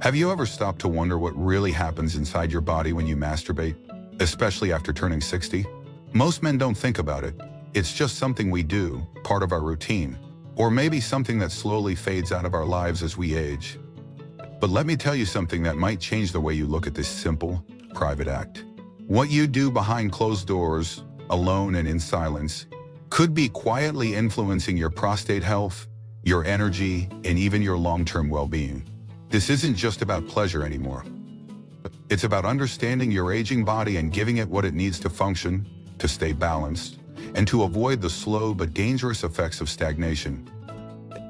Have you ever stopped to wonder what really happens inside your body when you masturbate, especially after turning 60? Most men don't think about it. It's just something we do, part of our routine, or maybe something that slowly fades out of our lives as we age. But let me tell you something that might change the way you look at this simple, private act. What you do behind closed doors, alone and in silence, could be quietly influencing your prostate health, your energy, and even your long-term well-being. This isn't just about pleasure anymore. It's about understanding your aging body and giving it what it needs to function, to stay balanced, and to avoid the slow but dangerous effects of stagnation.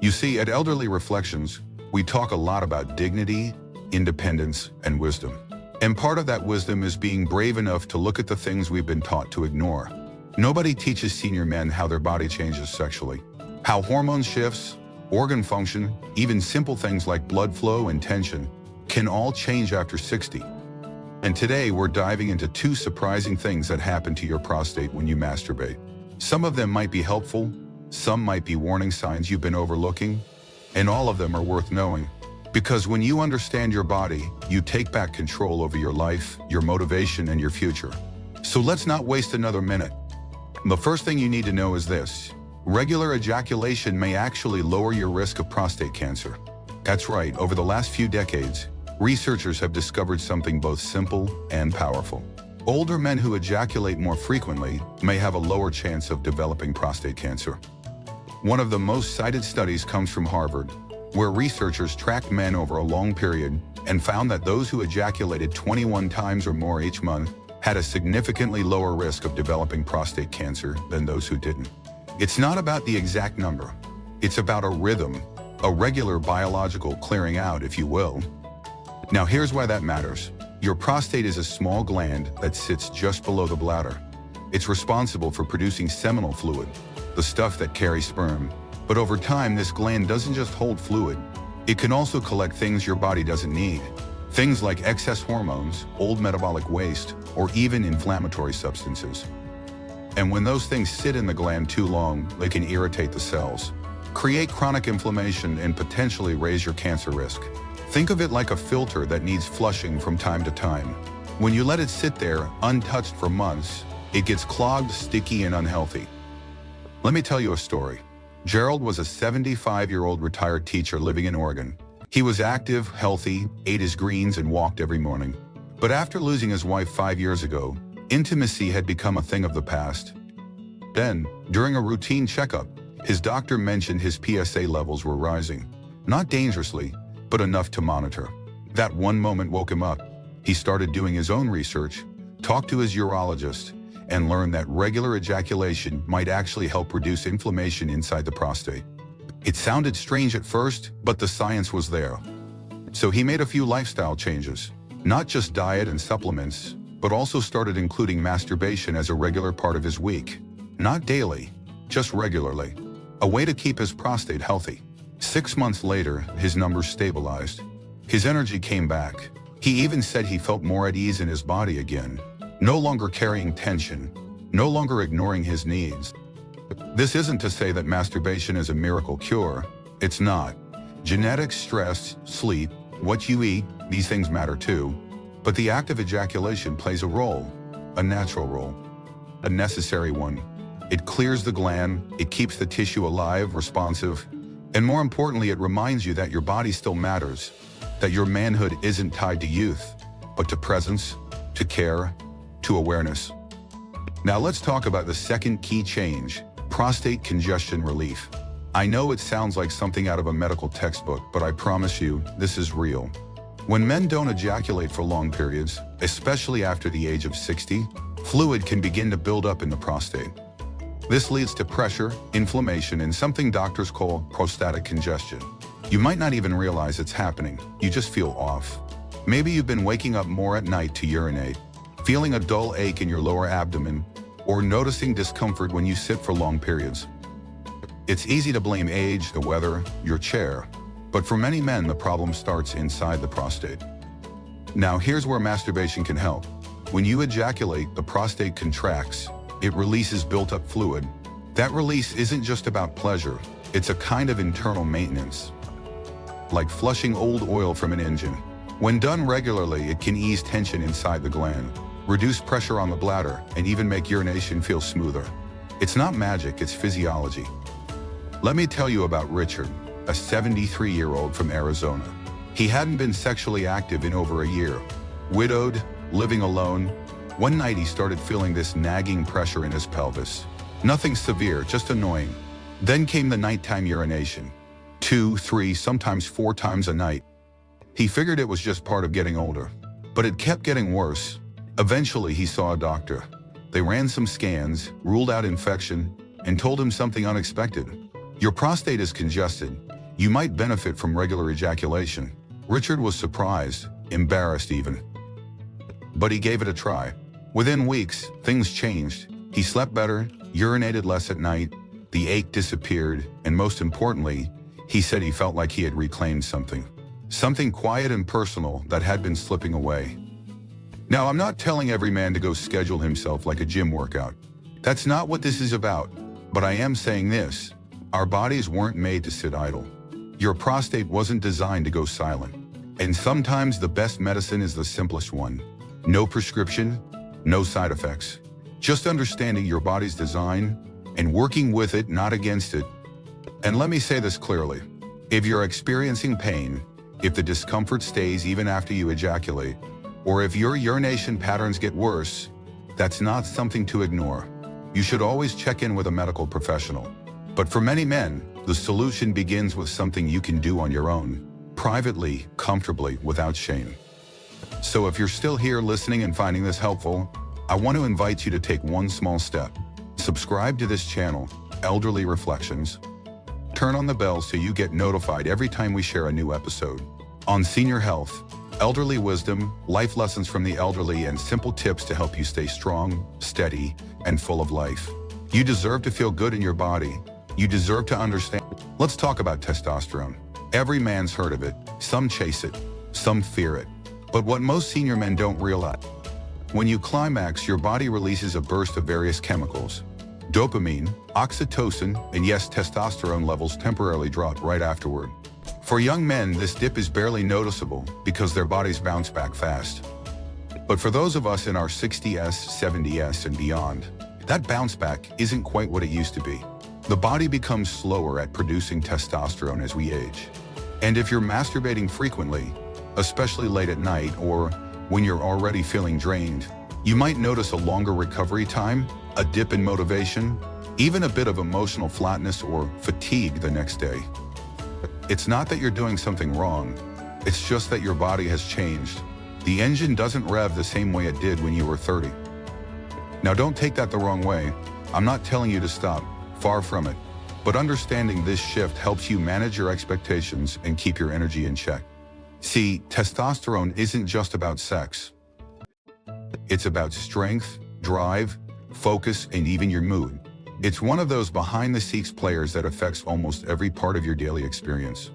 You see, at Elderly Reflections, we talk a lot about dignity, independence, and wisdom. And part of that wisdom is being brave enough to look at the things we've been taught to ignore. Nobody teaches senior men how their body changes sexually, how hormone shifts, organ function, even simple things like blood flow and tension, can all change after 60. And today we're diving into two surprising things that happen to your prostate when you masturbate. Some of them might be helpful, some might be warning signs you've been overlooking, and all of them are worth knowing. Because when you understand your body, you take back control over your life, your motivation, and your future. So let's not waste another minute. The first thing you need to know is this. Regular ejaculation may actually lower your risk of prostate cancer. That's right, over the last few decades, researchers have discovered something both simple and powerful. Older men who ejaculate more frequently may have a lower chance of developing prostate cancer. One of the most cited studies comes from Harvard, where researchers tracked men over a long period and found that those who ejaculated 21 times or more each month had a significantly lower risk of developing prostate cancer than those who didn't. It's not about the exact number. It's about a rhythm, a regular biological clearing out, if you will. Now here's why that matters. Your prostate is a small gland that sits just below the bladder. It's responsible for producing seminal fluid, the stuff that carries sperm. But over time, this gland doesn't just hold fluid. It can also collect things your body doesn't need. Things like excess hormones, old metabolic waste, or even inflammatory substances. And when those things sit in the gland too long, they can irritate the cells, create chronic inflammation, and potentially raise your cancer risk. Think of it like a filter that needs flushing from time to time. When you let it sit there untouched for months, it gets clogged, sticky, and unhealthy. Let me tell you a story. Gerald was a 75-year-old retired teacher living in Oregon. He was active, healthy, ate his greens, and walked every morning. But after losing his wife 5 years ago, intimacy had become a thing of the past. Then, during a routine checkup, his doctor mentioned his PSA levels were rising. Not dangerously, but enough to monitor. That one moment woke him up. He started doing his own research, talked to his urologist, and learned that regular ejaculation might actually help reduce inflammation inside the prostate. It sounded strange at first, but the science was there. So he made a few lifestyle changes, not just diet and supplements, but also started including masturbation as a regular part of his week. Not daily, just regularly. A way to keep his prostate healthy. 6 months later, his numbers stabilized. His energy came back. He even said he felt more at ease in his body again, no longer carrying tension, no longer ignoring his needs. This isn't to say that masturbation is a miracle cure. It's not. Genetics, stress, sleep, what you eat, these things matter too. But the act of ejaculation plays a role, a natural role, a necessary one. It clears the gland, it keeps the tissue alive, responsive, and more importantly, it reminds you that your body still matters, that your manhood isn't tied to youth, but to presence, to care, to awareness. Now let's talk about the second key change, prostate congestion relief. I know it sounds like something out of a medical textbook, but I promise you, this is real. When men don't ejaculate for long periods, especially after the age of 60, fluid can begin to build up in the prostate. This leads to pressure, inflammation, and something doctors call prostatic congestion. You might not even realize it's happening. You just feel off. Maybe you've been waking up more at night to urinate, feeling a dull ache in your lower abdomen, or noticing discomfort when you sit for long periods. It's easy to blame age, the weather, your chair. But for many men, the problem starts inside the prostate. Now here's where masturbation can help. When you ejaculate, the prostate contracts. It releases built-up fluid. That release isn't just about pleasure. It's a kind of internal maintenance. Like flushing old oil from an engine. When done regularly, it can ease tension inside the gland, reduce pressure on the bladder, and even make urination feel smoother. It's not magic, it's physiology. Let me tell you about Richard, a 73-year-old from Arizona. He hadn't been sexually active in over a year. Widowed, living alone, one night he started feeling this nagging pressure in his pelvis. Nothing severe, just annoying. Then came the nighttime urination. 2, 3, sometimes 4 times a night. He figured it was just part of getting older. But it kept getting worse. Eventually he saw a doctor. They ran some scans, ruled out infection, and told him something unexpected. Your prostate is congested. You might benefit from regular ejaculation. Richard was surprised, embarrassed even. But he gave it a try. Within weeks, things changed. He slept better, urinated less at night, the ache disappeared, and most importantly, he said he felt like he had reclaimed something. Something quiet and personal that had been slipping away. Now, I'm not telling every man to go schedule himself like a gym workout. That's not what this is about. But I am saying this: our bodies weren't made to sit idle. Your prostate wasn't designed to go silent. And sometimes the best medicine is the simplest one. No prescription, no side effects. Just understanding your body's design and working with it, not against it. And let me say this clearly. If you're experiencing pain, if the discomfort stays even after you ejaculate, or if your urination patterns get worse, that's not something to ignore. You should always check in with a medical professional. But for many men, the solution begins with something you can do on your own, privately, comfortably, without shame. So if you're still here listening and finding this helpful, I want to invite you to take one small step. Subscribe to this channel, Elderly Reflections. Turn on the bell so you get notified every time we share a new episode. On senior health, elderly wisdom, life lessons from the elderly, and simple tips to help you stay strong, steady, and full of life. You deserve to feel good in your body. You deserve to understand. Let's talk about testosterone. Every man's heard of it. Some chase it, some fear it. But what most senior men don't realize, when you climax, your body releases a burst of various chemicals. Dopamine, oxytocin, and yes, testosterone levels temporarily drop right afterward. For young men, this dip is barely noticeable because their bodies bounce back fast. But for those of us in our 60s, 70s, and beyond, that bounce back isn't quite what it used to be. The body becomes slower at producing testosterone as we age. And if you're masturbating frequently, especially late at night or when you're already feeling drained, you might notice a longer recovery time, a dip in motivation, even a bit of emotional flatness or fatigue the next day. It's not that you're doing something wrong, it's just that your body has changed. The engine doesn't rev the same way it did when you were 30. Now don't take that the wrong way. I'm not telling you to stop, far from it. But understanding this shift helps you manage your expectations and keep your energy in check. See, testosterone isn't just about sex. It's about strength, drive, focus, and even your mood. It's one of those behind-the-scenes players that affects almost every part of your daily experience.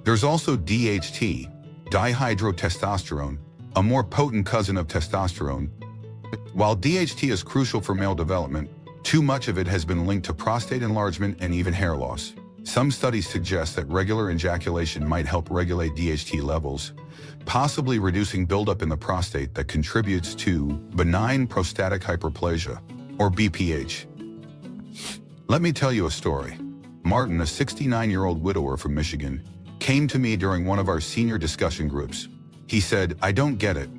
There's also DHT, dihydrotestosterone, a more potent cousin of testosterone. While DHT is crucial for male development, too much of it has been linked to prostate enlargement and even hair loss. Some studies suggest that regular ejaculation might help regulate DHT levels, possibly reducing buildup in the prostate that contributes to benign prostatic hyperplasia, or BPH. Let me tell you a story. Martin, a 69-year-old widower from Michigan, came to me during one of our senior discussion groups. He said, "I don't get it.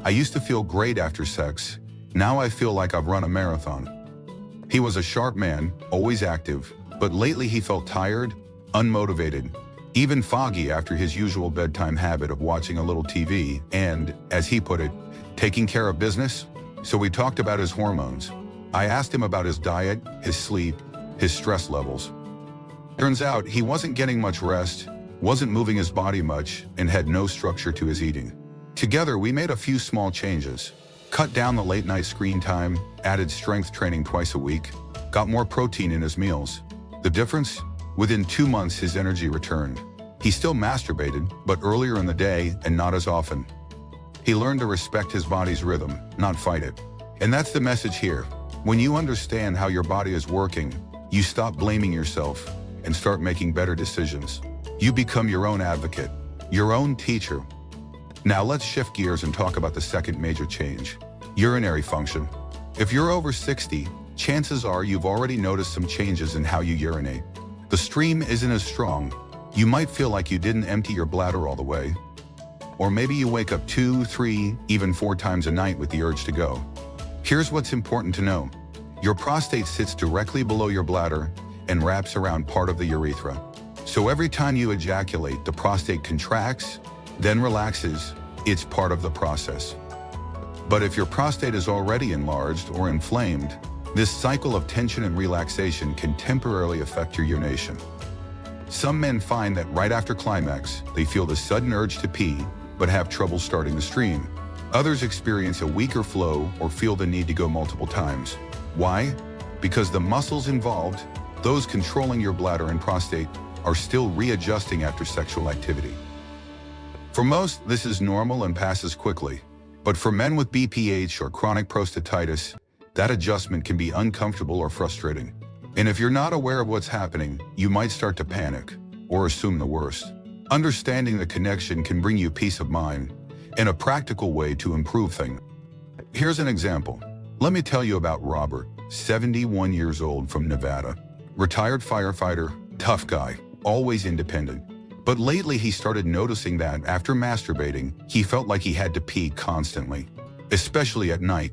I used to feel great after sex. Now I feel like I've run a marathon." He was a sharp man, always active, but lately he felt tired, unmotivated, even foggy after his usual bedtime habit of watching a little TV and, as he put it, taking care of business. So we talked about his hormones. I asked him about his diet, his sleep, his stress levels. Turns out he wasn't getting much rest, wasn't moving his body much, and had no structure to his eating. Together, we made a few small changes. Cut down the late-night screen time, added strength training twice a week, got more protein in his meals. The difference? Within 2 months, his energy returned. He still masturbated, but earlier in the day and not as often. He learned to respect his body's rhythm, not fight it. And that's the message here. When you understand how your body is working, you stop blaming yourself and start making better decisions. You become your own advocate, your own teacher. Now let's shift gears and talk about the second major change, urinary function. If you're over 60, chances are you've already noticed some changes in how you urinate. The stream isn't as strong. You might feel like you didn't empty your bladder all the way. Or maybe you wake up 2, 3, even 4 times a night with the urge to go. Here's what's important to know. Your prostate sits directly below your bladder and wraps around part of the urethra. So every time you ejaculate, the prostate contracts, then relaxes. It's part of the process. But if your prostate is already enlarged or inflamed, this cycle of tension and relaxation can temporarily affect your urination. Some men find that right after climax, they feel the sudden urge to pee, but have trouble starting the stream. Others experience a weaker flow or feel the need to go multiple times. Why? Because the muscles involved, those controlling your bladder and prostate, are still readjusting after sexual activity. For most, this is normal and passes quickly. But for men with BPH or chronic prostatitis, that adjustment can be uncomfortable or frustrating. And if you're not aware of what's happening, you might start to panic or assume the worst. Understanding the connection can bring you peace of mind and a practical way to improve things. Here's an example. Let me tell you about Robert, 71 years old from Nevada. Retired firefighter, tough guy, always independent. But lately he started noticing that after masturbating, he felt like he had to pee constantly, especially at night.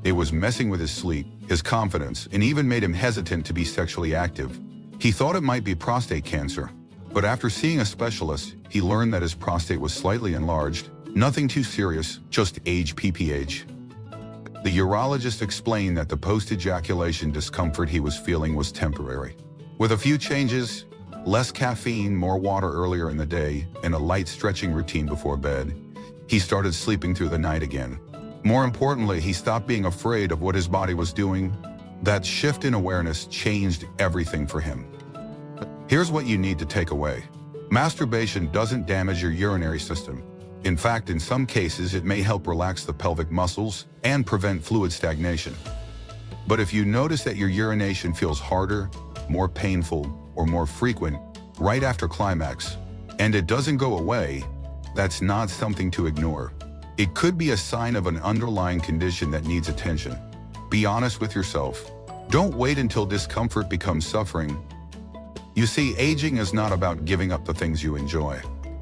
It was messing with his sleep, his confidence, and even made him hesitant to be sexually active. He thought it might be prostate cancer, but after seeing a specialist, he learned that his prostate was slightly enlarged, nothing too serious, just age PPH. The urologist explained that the post-ejaculation discomfort he was feeling was temporary. With a few changes, less caffeine, more water earlier in the day, and a light stretching routine before bed, he started sleeping through the night again. More importantly, he stopped being afraid of what his body was doing. That shift in awareness changed everything for him. Here's what you need to take away. Masturbation doesn't damage your urinary system. In fact, in some cases, it may help relax the pelvic muscles and prevent fluid stagnation. But if you notice that your urination feels harder, more painful, or more frequent right after climax, and it doesn't go away, that's not something to ignore. It could be a sign of an underlying condition that needs attention. Be honest with yourself. Don't wait until discomfort becomes suffering. You see, aging is not about giving up the things you enjoy.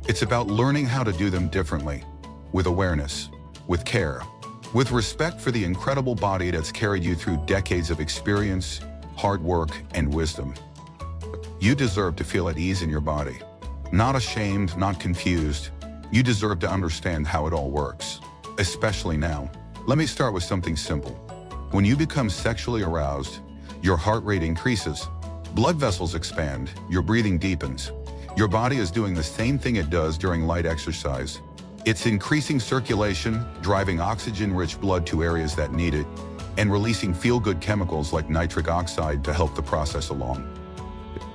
It's about learning how to do them differently, with awareness, with care, with respect for the incredible body that's carried you through decades of experience, hard work, and wisdom. You deserve to feel at ease in your body. Not ashamed, not confused. You deserve to understand how it all works, especially now. Let me start with something simple. When you become sexually aroused, your heart rate increases, blood vessels expand, your breathing deepens. Your body is doing the same thing it does during light exercise. It's increasing circulation, driving oxygen-rich blood to areas that need it, and releasing feel-good chemicals like nitric oxide to help the process along.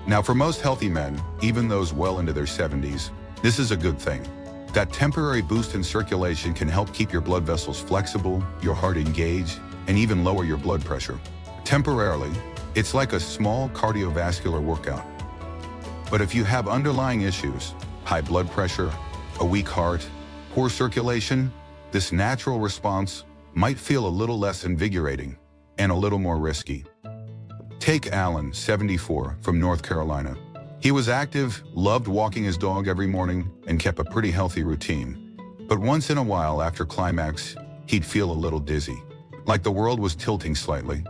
Now, for most healthy men, even those well into their 70s, this is a good thing. That temporary boost in circulation can help keep your blood vessels flexible, your heart engaged, and even lower your blood pressure. Temporarily, it's like a small cardiovascular workout. But if you have underlying issues, high blood pressure, a weak heart, poor circulation, this natural response might feel a little less invigorating and a little more risky. Take Alan, 74, from North Carolina. He was active, loved walking his dog every morning, and kept a pretty healthy routine. But once in a while after climax, he'd feel a little dizzy, like the world was tilting slightly.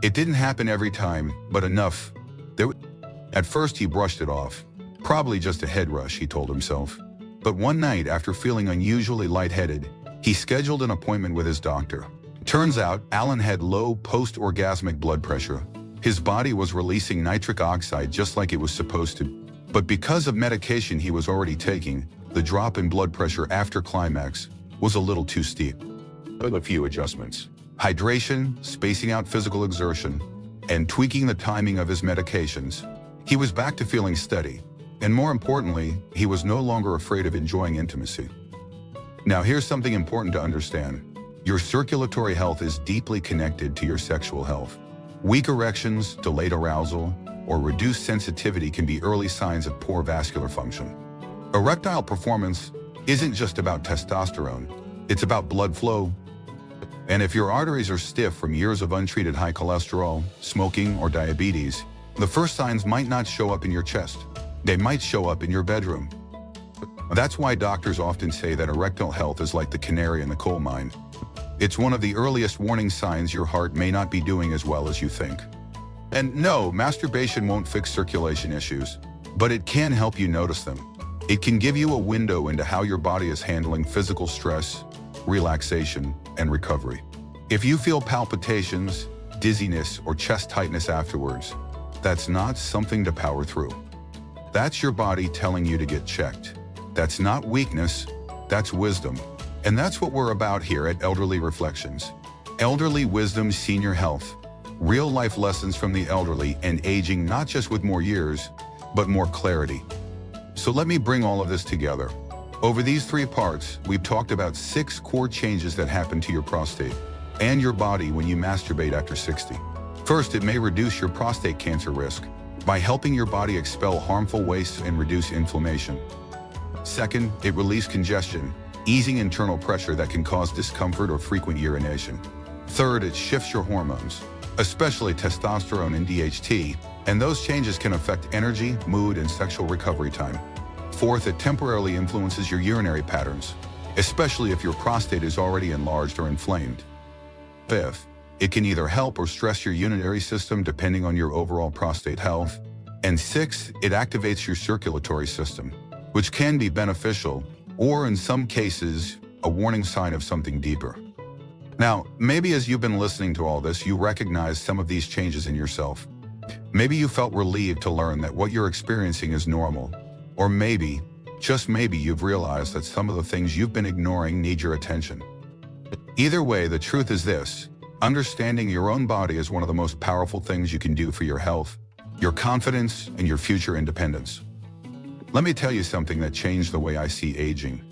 It didn't happen every time, but enough. At first he brushed it off. Probably just a head rush, he told himself. But one night, after feeling unusually lightheaded, he scheduled an appointment with his doctor. Turns out, Alan had low post-orgasmic blood pressure. His body was releasing nitric oxide just like it was supposed to. But because of medication he was already taking, the drop in blood pressure after climax was a little too steep. A few adjustments: hydration, spacing out physical exertion, and tweaking the timing of his medications. He was back to feeling steady, and more importantly, he was no longer afraid of enjoying intimacy. Now here's something important to understand. Your circulatory health is deeply connected to your sexual health. Weak erections, delayed arousal, or reduced sensitivity can be early signs of poor vascular function. Erectile performance isn't just about testosterone. It's about blood flow. And if your arteries are stiff from years of untreated high cholesterol, smoking, or diabetes, the first signs might not show up in your chest. They might show up in your bedroom. That's why doctors often say that erectile health is like the canary in the coal mine. It's one of the earliest warning signs your heart may not be doing as well as you think. And no, masturbation won't fix circulation issues, but it can help you notice them. It can give you a window into how your body is handling physical stress, relaxation, and recovery. If you feel palpitations, dizziness, or chest tightness afterwards, that's not something to power through. That's your body telling you to get checked. That's not weakness, that's wisdom. And that's what we're about here at Elderly Reflections. Elderly wisdom, senior health. Real life lessons from the elderly and aging, not just with more years, but more clarity. So let me bring all of this together. Over these 3 parts, we've talked about 6 core changes that happen to your prostate and your body when you masturbate after 60. First, it may reduce your prostate cancer risk by helping your body expel harmful wastes and reduce inflammation. Second, it relieves congestion, easing internal pressure that can cause discomfort or frequent urination. Third, it shifts your hormones, especially testosterone and DHT, and those changes can affect energy, mood, and sexual recovery time. Fourth, it temporarily influences your urinary patterns, especially if your prostate is already enlarged or inflamed. Fifth, it can either help or stress your urinary system depending on your overall prostate health. And sixth, it activates your circulatory system, which can be beneficial, or in some cases, a warning sign of something deeper. Now, maybe as you've been listening to all this, you recognize some of these changes in yourself. Maybe you felt relieved to learn that what you're experiencing is normal. Or maybe, just maybe, you've realized that some of the things you've been ignoring need your attention. Either way, the truth is this: understanding your own body is one of the most powerful things you can do for your health, your confidence, and your future independence. Let me tell you something that changed the way I see aging.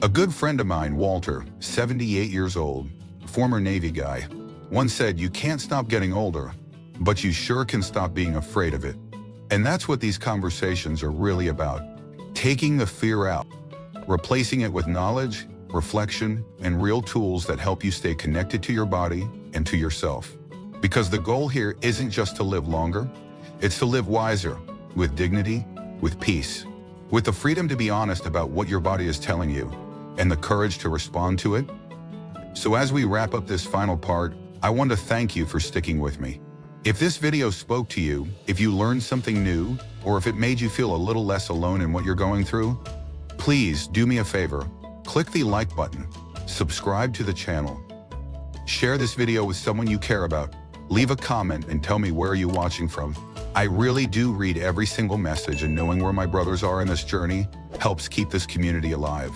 A good friend of mine, Walter, 78 years old, former Navy guy, once said, "You can't stop getting older, but you sure can stop being afraid of it." And that's what these conversations are really about. Taking the fear out, replacing it with knowledge, reflection, and real tools that help you stay connected to your body and to yourself. Because the goal here isn't just to live longer, it's to live wiser, with dignity, with peace, with the freedom to be honest about what your body is telling you, and the courage to respond to it. So as we wrap up this final part, I want to thank you for sticking with me. If this video spoke to you, if you learned something new, or if it made you feel a little less alone in what you're going through, please do me a favor. Click the like button, subscribe to the channel, share this video with someone you care about, leave a comment and tell me where you're watching from. I really do read every single message, and knowing where my brothers are in this journey helps keep this community alive.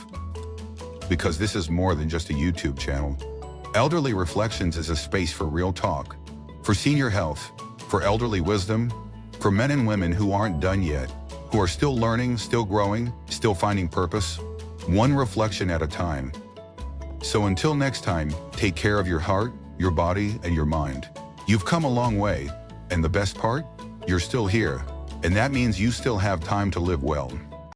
Because this is more than just a YouTube channel. Elderly Reflections is a space for real talk, for senior health, for elderly wisdom, for men and women who aren't done yet, who are still learning, still growing, still finding purpose, one reflection at a time. So until next time, take care of your heart, your body, and your mind. You've come a long way, and the best part? You're still here, and that means you still have time to live well.